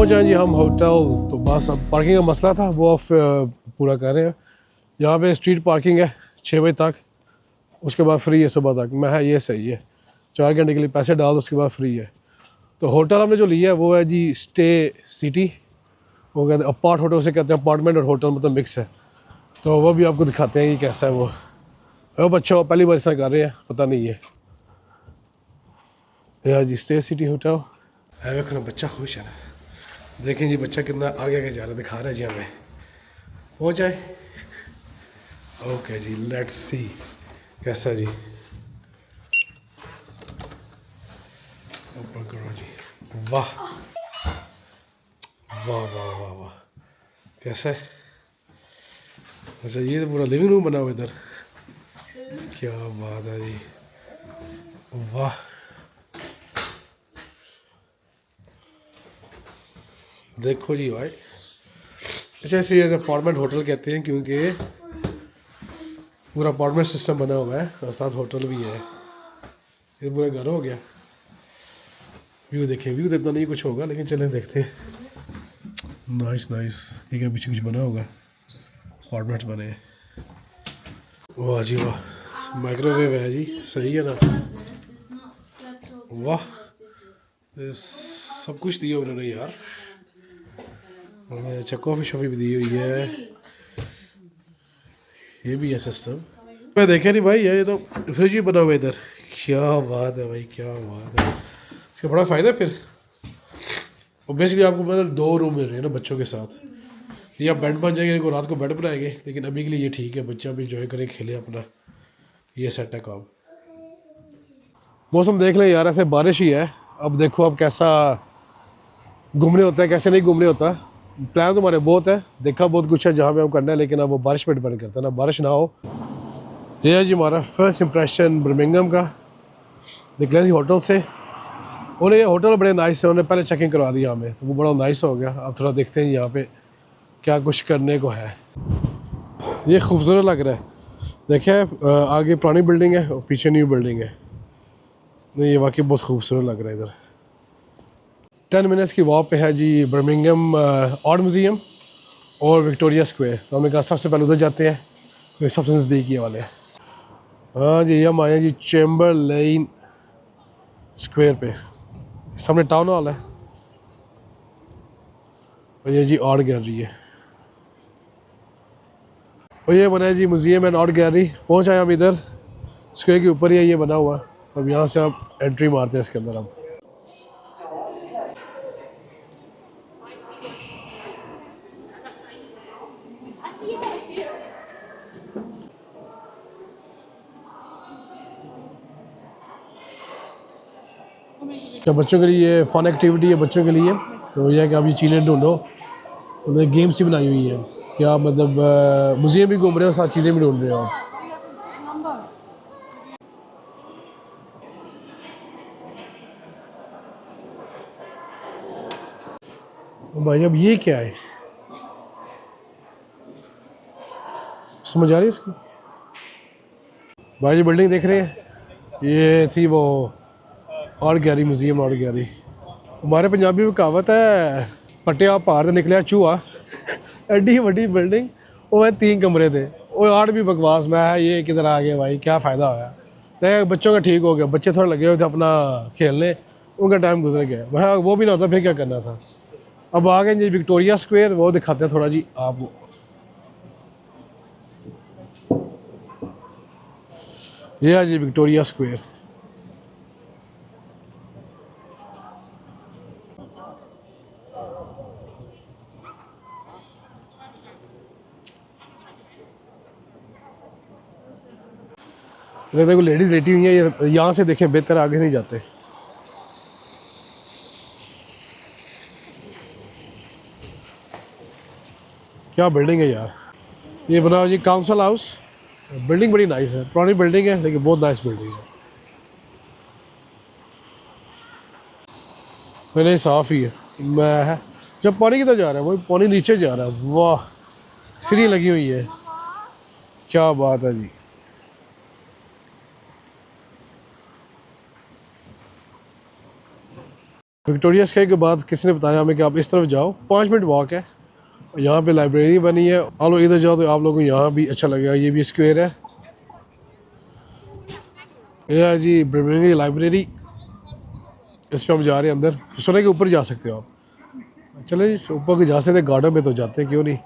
पहुंच जाए जी हम होटल। तो बस अब पार्किंग का मसला था वो अब पूरा कर रहे हैं। यहाँ पे स्ट्रीट पार्किंग है 6 बजे तक, उसके बाद फ्री है सुबह तक। मैं ये सही है, 4 घंटे के लिए पैसे डाल दो, उसके बाद फ्री है। तो होटल हमने जो लिया है वो है जी स्टे सिटी, वो कहते हैं अपार्ट होटल से कहते हैं, अपार्टमेंट और होटल मतलब मिक्स है। तो वो भी आपको दिखाते हैं कि कैसा है वो। अब अच्छा, पहली बार ऐसा कर रहे हैं, पता नहीं है। यार जी स्टे सिटी होटल है। देखो ना बच्चा खुश है ना, देखें जी बच्चा कितना आगे आगे जा रहा है, दिखा रहा है जी हमें। हो जाए ओके जी, लेट्स सी कैसा है जी। ओपन करो जी। वाह वाह वाह वाह वाह, कैसा है। अच्छा ये तो पूरा लिविंग रूम बना हुआ इधर, क्या बात है जी, वाह। देखो जी भाई, अच्छा इसे अपार्टमेंट होटल कहते हैं क्योंकि पूरा अपार्टमेंट सिस्टम बना हुआ है और साथ होटल भी है। ये पूरा घर हो गया। व्यू देखिए, व्यू तो इतना नहीं कुछ होगा लेकिन चलें देखते हैं। नाइस नाइस, ये क्या पीछे कुछ बना होगा, अपार्टमेंट्स बने हैं। वाह जी वाह, माइक्रोवेव है जी, सही है ना। वाह, ये सब कुछ दिया उन्होंने यार। अच्छा कॉफ़ी शॉफ़ी भी दी हुई है, ये भी है सिस्टम। मैं देखा नहीं भाई, ये तो फ्रिज ही बना हुआ है इधर। क्या बात है भाई, क्या बात है, इसका बड़ा फ़ायदा है फिर। और बेसिकली आपको मतलब 2 रूम मिल रहे हैं ना बच्चों के साथ। ये आप बेड बन जाएंगे, इनको रात को बेड बनाएंगे, लेकिन अभी के लिए ये ठीक है, बच्चा भी इंजॉय करे, खेले अपना, ये सेट है काम। मौसम देख लें यार, ऐसे बारिश ही है। अब देखो अब कैसा घूमने होता है, कैसे नहीं घूमने होता। प्लान तो हमारे बहुत है, देखा बहुत कुछ है जहाँ पे हम करना है, लेकिन अब वो बारिश पे डिपेंड करता है ना, बारिश ना हो। ये है जी हमारा फर्स्ट इंप्रेशन बर्मिंघम का। निकले जी होटल से, उन्हें ये होटल बड़े नाइस है, उन्होंने पहले चेकिंग करवा दिया हमें, तो वो बड़ा नाइस हो गया। अब थोड़ा देखते हैं यहाँ पे क्या कुछ करने को है। ये खूबसूरत लग रहा है, देखिए आगे पुरानी बिल्डिंग है और पीछे न्यू बिल्डिंग है। नहीं ये वाकई बहुत खूबसूरत लग रहा है। इधर 10 मिनट्स की वॉक पे है जी बर्मिंघम आर्ट म्यूज़ियम और विक्टोरिया स्क्वायर। तो हमने कहा सबसे पहले उधर जाते हैं, तो सबसे नज़दीकी वाले। हाँ जी, हम आए हैं जी चैम्बरलेन स्क्वायर पे, सामने टाउन हॉल है और ये जी आर्ट गैलरी है। और ये बना है जी म्यूज़ियम एंड आर्ट गैलरी। पहुँच आए हम इधर, स्क्वायर के ऊपर ही है ये बना हुआ। अब यहाँ से आप एंट्री मारते हैं इसके अंदर। हम तो बच्चों के लिए फ़न एक्टिविटी है बच्चों के लिए। तो यह है कि आप ये चीज़ें ढूंढो, उन्हें गेम्स ही बनाई हुई है कि आप मतलब म्यूज़ियम भी घूम रहे हो, साथ चीज़ें भी ढूंढ रहे हो आप। भाई अब ये क्या है, समझ आ रही है इसकी। भाई जी बिल्डिंग देख रहे हैं, ये थी वो art gallery, museum art gallery. हमारे पंजाबी में कहावत है, पटिया पहाड़ से निकलिया चूहा। एड्डी बड़ी बिल्डिंग, वो है 3 कमरे थे, वो आर्ट भी बकवास। मैं ये किधर आ गया भाई, क्या फ़ायदा होया। तो बच्चों का ठीक हो गया, बच्चे थोड़े लगे हुए थे अपना खेलने, उनका टाइम गुजर गया। वह वो भी ना होता फिर क्या करना था। अब आ गए जी विक्टोरिया स्क्वायर, वो दिखाते हैं थोड़ा जी आपको। ये है जी विक्टोरिया स्क्वायर। अगर देखो लेडीज लेटी हुई है, यहाँ से देखें बेहतर, आगे नहीं जाते। क्या बिल्डिंग है यार, ये बना हुआ जी काउंसिल हाउस। बिल्डिंग बड़ी नाइस है, पुरानी बिल्डिंग है लेकिन बहुत नाइस बिल्डिंग है। पहले साफ़ ही है। मैं जब पानी किधर जा रहा है, वो पानी नीचे जा रहा है। वाह, सीढ़ी लगी हुई है, क्या बात है जी। विक्टोरिया स्काई के बाद किसी ने बताया हमें कि आप इस तरफ जाओ, 5 मिनट वॉक है, यहाँ पे लाइब्रेरी बनी है। आप लोग इधर जाओ तो आप लोगों को यहाँ भी अच्छा लगेगा। ये भी स्क्वायर है, ये है जी ब्रिमिंगली लाइब्रेरी। इस पे हम जा रहे हैं अंदर, सुने के ऊपर जा सकते हो आप। चले जी ऊपर के जा सकते हैं, गार्डन में तो जाते हैं क्यों नहीं।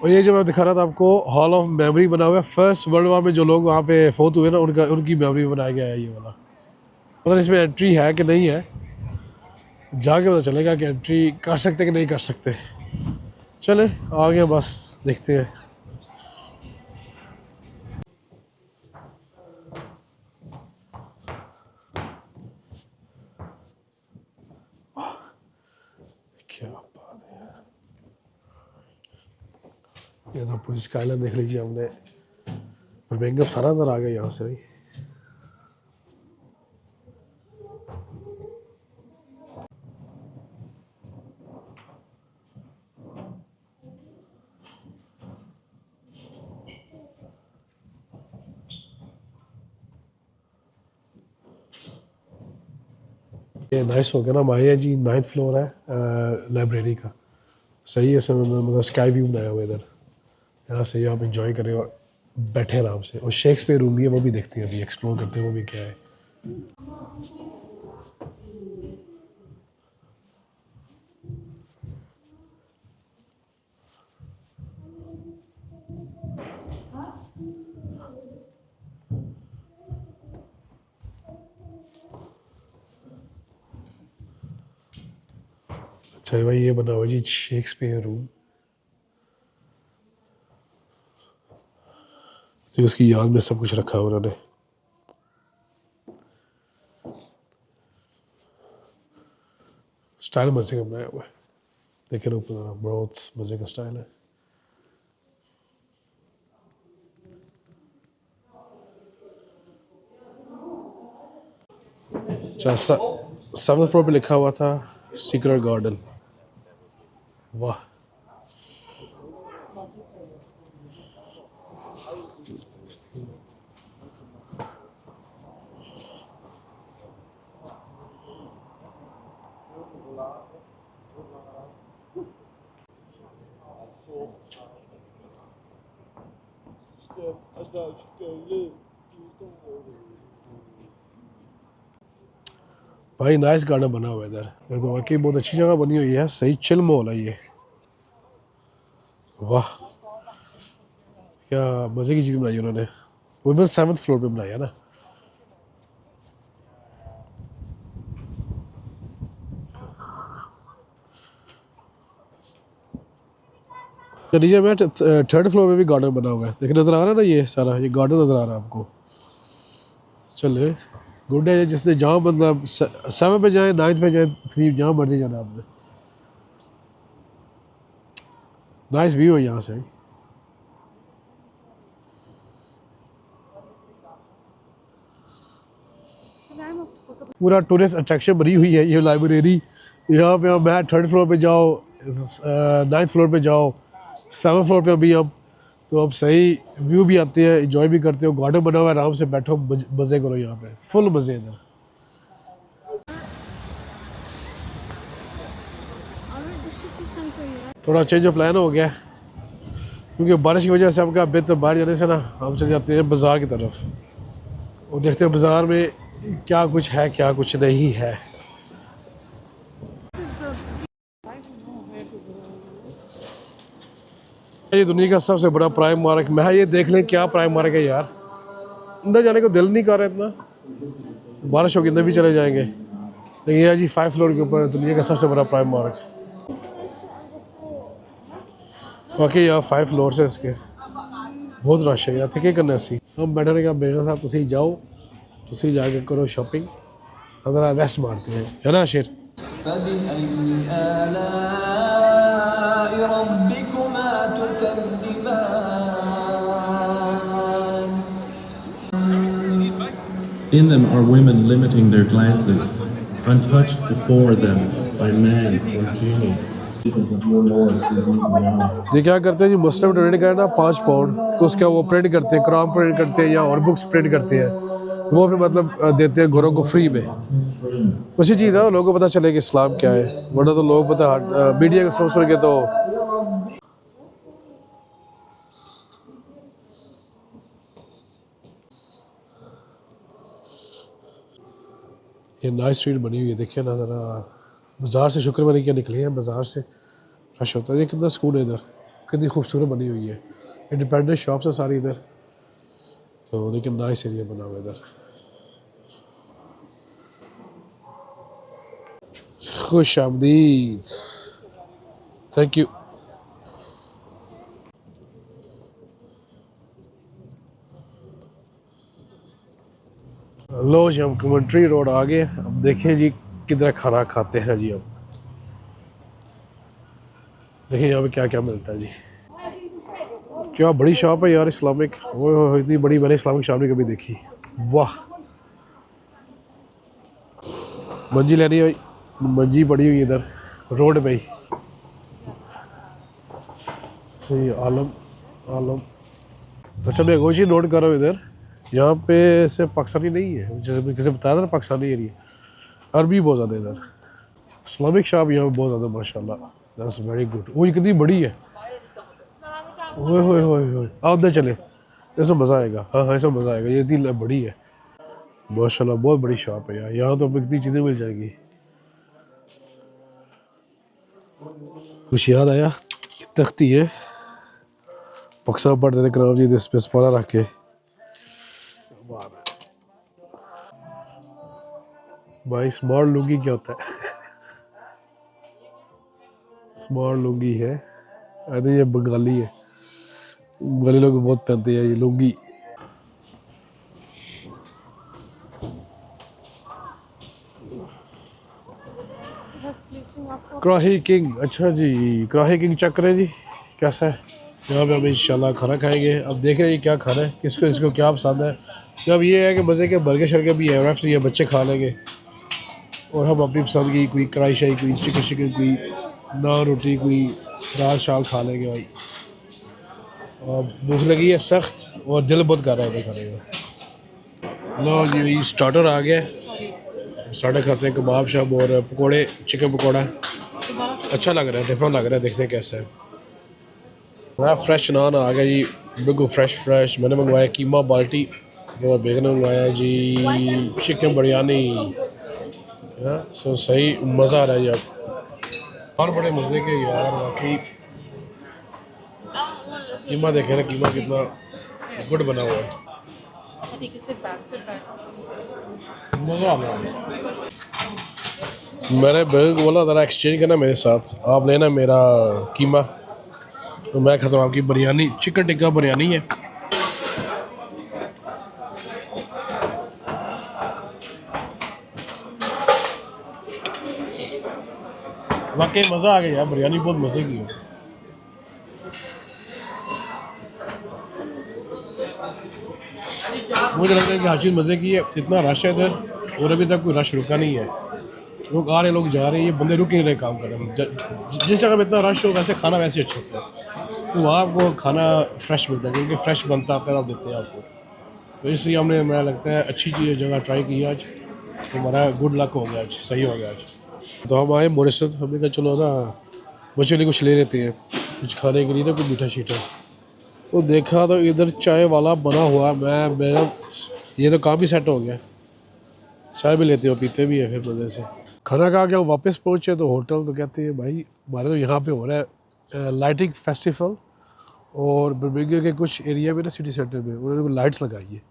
और ये जो मैं दिखा रहा था आपको, हॉल ऑफ मेमोरी बना हुआ है। फर्स्ट वर्ल्ड वॉर में जो लोग वहाँ पे फौत हुए ना, उनकी मेमोरी में बनाया गया है ये वाला। मतलब इसमें एंट्री है कि नहीं है, जाके पता चलेगा कि एंट्री कर सकते कि नहीं कर सकते। चले आगे बस देखते हैं। क्या बात है, ये तो पूरी स्काईलाइन देख लीजिए हमने। बर्मिंघम सारा अंदर आ गया यहाँ से भाई। ये नाइस हो गया ना, माया जी 9th फ्लोर है लाइब्रेरी का। सही है, सब मतलब स्काई व्यू बनाया हुआ इधर, यहाँ से आप इंजॉय करें और बैठे आराम से। और शेक्सपियर रूम भी है, वो भी देखते हैं, अभी एक्सप्लोर करते हैं वो भी क्या है। अच्छा भाई, ये बना हुआ जी शेक्सपियर रूम, तो उसकी याद में सब कुछ रखा हुआ उन्होंने। स्टाइल मजे का बनाया हुआ है, देखिए ऊपर बहुत मजे का स्टाइल है। अच्छा, 7th फ्लोर पे लिखा हुआ था सीक्रेट गार्डन। वाह, भाई नाइस गार्डन बना हुआ है इधर। ये तो वाकई बहुत अच्छी जगह बनी हुई है, सही चिल माहौल है ये। वाह, क्या मजे की चीज़ बनाई है उन्होंने। वो बस 7th फ्लोर पे बनाया है ना। नीचे में 3rd फ्लोर पे भी गार्डन बना हुआ है, लेकिन नजर आ रहा है ना, ये सारा ये गार्डन नजर आ रहा है आपको। चले गुड है, जिसने जहाँ मतलब 7 पे जाए, 9th पे जाए, 3 जहाँ मर्जी जाना आपने। नाइस व्यू है यहाँ से। पूरा टूरिस्ट अट्रैक्शन बनी हुई है ये लाइब्रेरी। यहाँ पे हम 3rd फ्लोर पे जाओ, 9th फ्लोर पे जाओ, 7th फ्लोर पे अभी हम, तो अब सही व्यू भी आते हैं, इंजॉय भी करते हो। गार्डन बना हुआ है, आराम से बैठो, मज़े करो यहाँ पे, फुल मज़े इधर। थोड़ा चेंज ऑफ प्लान हो गया क्योंकि बारिश की वजह से हम क्या बेहतर बाहर जाने से ना, हम चले जाते हैं बाज़ार की तरफ और देखते हैं बाज़ार में क्या कुछ है क्या कुछ नहीं है। ये दुनिया का सबसे बड़ा प्राइम मार्क, मैं ये देख लें क्या प्राइम मार्क है यार। अंदर जाने को दिल नहीं कर रहा इतना, बारिश होगी अंदर भी चले जाएंगे। लेकिन ये है जी 5 फ्लोर के ऊपर दुनिया का सबसे बड़ा प्राइम मार्क। बाकी यार 5 फ्लोर से इसके बहुत रश है यार, थे क्या करना सी। हम बैठने का बेगम साहब, तुसी जाओ, तुसी जाके करो शॉपिंग, अंदर रेस्ट मारते हैं, है ना शेर। In them are women limiting their glances, untouched before them by man or genie. ये क्या करते हैं जी, मुस्लिम डोनेट करें ना 5 पाउंड, तो उसका वो प्रिंट करते हैं, कुरान प्रिंट करते हैं या और बुक्स प्रिंट करते हैं, वो भी मतलब देते हैं घरों को फ्री में। अच्छी चीज़ है, लोगों को पता चले कि इस्लाम क्या है, वरना तो लोग पता मीडिया के सोच के तो। ये नाइस स्ट्रीट बनी हुई है, देखिए ना ज़रा। बाज़ार से शुक्र बनी क्या निकले हैं, बाज़ार से रश होता है। ये कितना सुकून है इधर, कितनी खूबसूरत बनी हुई है। इंडिपेंडेंट शॉप्स है सारी इधर, तो देखिए नाइस एरिया बना हुआ है इधर। खुश आमदीद, थैंक यू। लो जी, हम कमेंट्री रोड आ गए। अब देखें जी किधर खाना खाते हैं जी। अब देखिए यहाँ पे क्या क्या मिलता है जी। क्या बड़ी शॉप है यार इस्लामिक, वो इतनी बड़ी मैंने इस्लामिक शॉप नहीं कभी देखी। वाह, मंजी लेनी है, मंजी पड़ी हुई है इधर रोड पे ही। सही, आलम आलम। अच्छा मैं एक और चीज़ नोट कर रहा हूँ इधर, यहाँ पे सिर्फ पाकिस्तानी नहीं है, जैसे मैं किसी बताया था ना पाकिस्तानी एरिया, अरबी बहुत ज़्यादा इधर। इस्लामिक शॉप यहाँ पे बहुत ज़्यादा माशाल्लाह, दैट्स वेरी गुड। वो कितनी बड़ी है, ओए होए होए होए। आओ अंदर चले, इसमें मज़ा आएगा। हाँ हाँ, इसमें मज़ा आएगा, ये इतनी बड़ी है माशाल्लाह, बहुत बड़ी शॉप है यार। यहाँ तो कितनी चीज़ें मिल जाएंगी। कुछ याद आया कि तख्ती है, पाकिस्तान पढ़ते थे कराम जी इस पे स्पारा रख के। भाई स्मार्ट लुंगी क्या होता है? स्मार्ट लुंगी है, अरे ये बंगाली है, बंगाली लोग बहुत पहनते हैं ये लुंगी। कढ़ाई किंग, अच्छा जी कढ़ाई किंग चेक करें जी कैसा है। यहाँ पे हम इंशाल्लाह खाना खाएंगे। अब देख रहे हैं क्या खाना है, किसको इसको क्या पसंद है। जब ये है कि मज़े के बर्गर शर्गर भी है, रैप्स ये बच्चे खा लेंगे, और हम अपनी पसंद की कोई कढ़ाई शाही, कोई चिकन चिकन, कोई नान रोटी, कोई दाल शाल खा लेंगे भाई। और भूख लगी है सख्त, और दिल बहुत कर रहा है खाने का। लो जी स्टार्टर आ गया, स्टार्टर खाते हैं, कबाब शब और पकोड़े, चिकन पकौड़ा। अच्छा लग रहा है, डिफरेंट लग रहा है, देखते हैं कैसा है। हाँ फ्रेश नान आ गया जी, बिल्कुल फ्रेश फ्रेश। मैंने मंगवाया कीमा बाल्टी, और बेगन मंगवाया जी चिकन बिरयानी। हाँ सो सही, मज़ा आ रहा है जी। अब और बड़े मज़े के यार वाकई। कीमा देखे ना, कीमा कितना गुड बना हुआ है, मज़ा आ रहा है। मैंने बेगन को बोला ज़रा एक्सचेंज करना मेरे साथ, आप लेना मेरा कीमा, तो मैं खाता हूँ आपकी बिरयानी। चिकन टिक्का बिरयानी है। वाकई मज़ा आ गया यार, बिरयानी बहुत मज़े की है। मुझे लगता है कि हर चीज़ मज़े की है। इतना रश है इधर, और अभी तक कोई रश रुका नहीं है। लोग आ रहे हैं, लोग जा रहे हैं, ये बंदे रुक नहीं रहे काम कर रहे हैं। जिस जगह पे इतना रश हो, वैसे खाना वैसे अच्छा होता है, तो वहाँ आपको खाना फ्रेश मिलता है, क्योंकि फ्रेश बनता है, आप देते हैं आपको। तो इसलिए हमने, मुझे लगता है अच्छी चीज़ जगह ट्राई की आज, तो हमारा गुड लक हो गया आज, सही हो गया आज। तो हम आए मोरिसन, हमने कहा चलो ना बच्चे लिए कुछ ले लेते हैं, कुछ खाने के लिए ना, कुछ मीठा शीठा। तो देखा तो इधर चाय वाला बना हुआ, मैं ये तो काम ही सेट हो गया। चाय भी लेते हो, पीते भी है फिर मज़े से। खाना खा के वो वापस पहुँचे तो होटल तो कहते हैं भाई हमारे तो यहाँ पे हो रहा है लाइटिंग फेस्टिवल, और बर्मिंघम के कुछ एरिया में ना सिटी सेंटर में उन्होंने को लाइट्स लगाई है।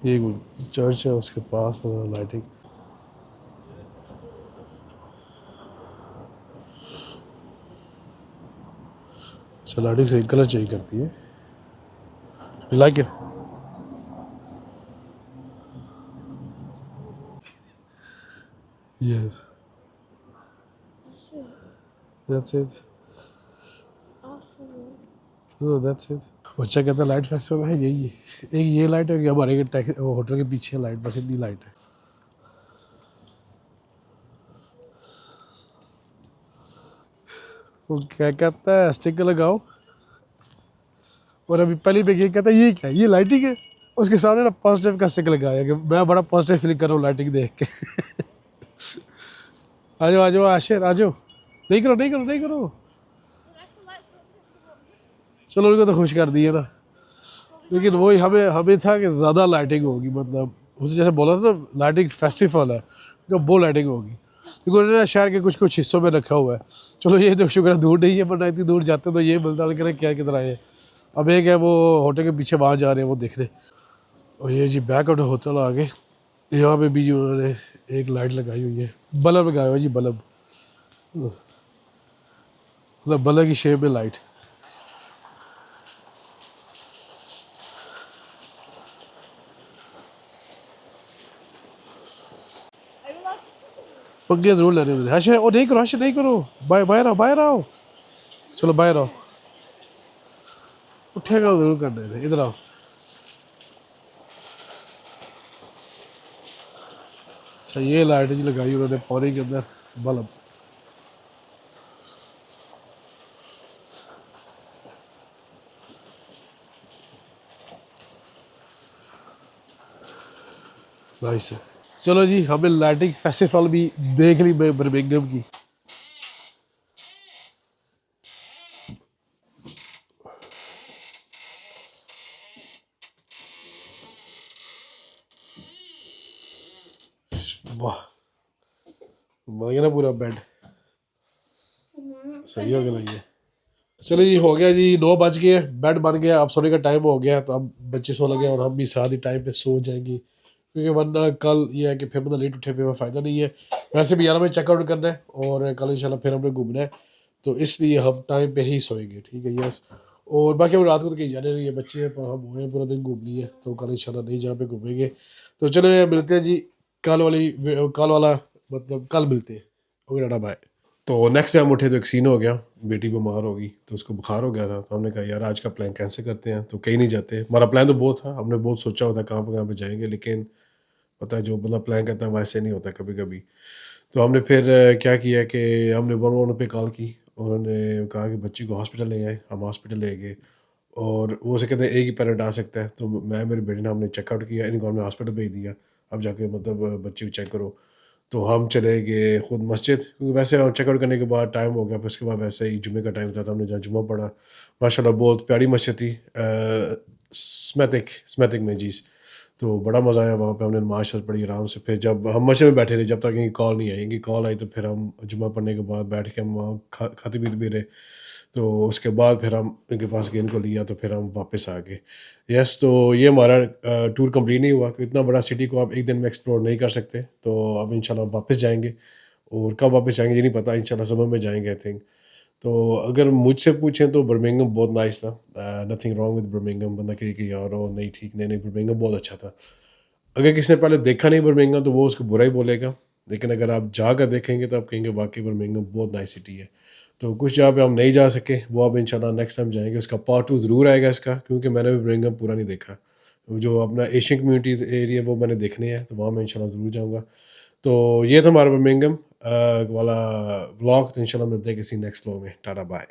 ये चर्च है उसके पास लाइटिंग। अच्छा लाइटिंग से कलर चेंज करती है, like it. Yes, that's it, no that's it. बच्चा कहता है लाइट फेस्टिवल है यही है, एक ये लाइट है कि हमारे होटल के पीछे लाइट, बस इतनी लाइट है। वो क्या कहता है स्टिकर लगाओ, और अभी पहली पे ये कहता है ये क्या है, ये लाइटिंग है। उसके सामने ना पॉजिटिव का स्टिक लगाया कि मैं बड़ा पॉजिटिव फील कर रहा हूँ लाइटिंग देख के। आ जाओ आ जाओ आशिर आ जाओ। नहीं करो नहीं करो नहीं करो। चलो उनको तो खुश कर दिए ना। लेकिन वही हमें हमें था कि ज़्यादा लाइटिंग होगी, मतलब उसे जैसे बोला था ना लाइटिंग फेस्टिवल है तो वो लाइटिंग होगी, क्योंकि उन्होंने शहर के कुछ कुछ हिस्सों में रखा हुआ है। चलो ये तो शुक्र है दूर नहीं है, वरना इतनी दूर जाते तो ये मिलता लेकिन क्या कितना है। अब एक है वो होटल के पीछे वहाँ जा रहे हैं वो देखने। और ये जी बैक आउट होटल आगे, यहाँ पे भी जो उन्होंने एक लाइट लगाई हुई है, बल्ब लगाया हुआ है जी बल्ब, मतलब बल्ब की शेप में लाइट। पंगे जरूर लेने मुझे हर्ष और नहीं करो हर्ष नहीं करो। बाहर आओ बाहर आओ। चलो बाहर आओ। उठेगा जरूर करने से, इधर आओ। अच्छा ये लाइट जी लगाई उन्होंने पौड़ी के अंदर बल्ब। नाइस है। चलो जी हमें लाइटिंग फेस्टिवल भी देख ली बर्मिंघम की। वाह बन गया ना पूरा बेड, सही हो गया ना ये। चलो जी हो गया जी 9 बज गए, बेड बन गया, अब सोने का टाइम हो गया, तो अब बच्चे सो लगे और हम भी साथ ही टाइम पे सो जाएंगे, क्योंकि वरना कल ये है कि फिर मतलब लेट उठे फिर फ़ायदा नहीं है। वैसे भी 11 बजे चेकआउट करना है और कल इंशाल्लाह फिर हमने घूमना है, तो इसलिए हम टाइम पे ही सोएंगे, ठीक है यस। और बाकी हम रात को तो कहीं जाने नहीं है, बच्चे हैं पर हम हुए पूरा दिन घूम लिए, तो कल इंशाल्लाह नहीं जहाँ पे घूमेंगे। तो चलो मिलते हैं जी कल वाला मतलब कल मिलते हैं। Okay tata bye. तो नेक्स्ट डे हम उठे तो एक सीन हो गया, बेटी बीमार होगी तो उसको बुखार हो गया था, तो हमने कहा यार आज का प्लान कैंसिल करते हैं, तो कहीं नहीं जाते। हमारा प्लान तो बहुत था, हमने बहुत सोचा होता कहाँ पे जाएंगे, लेकिन पता है जो बंदा प्लान करता है वैसे नहीं होता कभी कभी। तो हमने फिर क्या किया कि हमने 111 पे कॉल की, उन्होंने कहा कि बच्ची को हॉस्पिटल ले आए, हम हॉस्पिटल ले गए। और वो से कहते हैं एक ही पैरेंट आ सकता है, तो मैं मेरे बेटे ने हमने चेकआउट किया, इनको हमने हॉस्पिटल भेज दिया, अब जाके मतलब बच्ची को चेक करो। तो हम चले गए खुद मस्जिद, क्योंकि वैसे चेकआउट करने के बाद टाइम हो गया, फिर उसके बाद वैसे ही जुमे का टाइम था, तो हमने जहाँ जुमा पढ़ा। माशाल्लाह बहुत प्यारी मस्जिद थी, स्मेटिक में जी। तो बड़ा मज़ा आया वहाँ पे, हमने नमाज शमाज पढ़ी आराम से। फिर जब हम मस्जिद में बैठे रहे जब तक इनकी कॉल नहीं आई, इनकी कॉल आई तो फिर हम जुमा पढ़ने के बाद बैठ के हम वहाँ खाते पीते भी रहे। तो उसके बाद फिर हम इनके पास गेंद को लिया, तो फिर हम वापस आ गए। यस तो ये हमारा टूर कंप्लीट नहीं हुआ, क्योंकि इतना बड़ा सिटी को आप एक दिन में एक्सप्लोर नहीं कर सकते, तो अब इंशाल्लाह वापस जाएंगे। और कब वापस जाएंगे ये नहीं पता, इंशाल्लाह समर में जाएंगे आई थिंक। तो अगर मुझसे पूछें तो बर्मिंघम बहुत नाइस था, नथिंग रॉन्ग विद बर्मिंघम। बंदा कहे कि यार ओ नहीं ठीक नहीं नहीं, बर्मिंघम बहुत अच्छा था। अगर किसी ने पहले देखा नहीं बर्मिंघम तो वो उसको बुरा ही बोलेगा, लेकिन अगर आप जाकर देखेंगे तो आप कहेंगे वाकई बर्मिंघम बहुत नाइस सिटी है। तो कुछ जगह पे हम नहीं जा सके, वो अब इंशाल्लाह नेक्स्ट टाइम जाएंगे, उसका पार्ट 2 ज़रूर आएगा इसका, क्योंकि मैंने भी बर्मिंघम पूरा नहीं देखा। जो अपना एशियन कम्युनिटी एरिया वो मैंने देखने हैं, तो वहाँ मैं इंशाल्लाह ज़रूर जाऊँगा। तो ये था हमारा बर्मिंघम वाला व्लॉग, तो इंशाल्लाह मिलते हैं किसी नेक्स्ट व्लॉग में। Tata bye.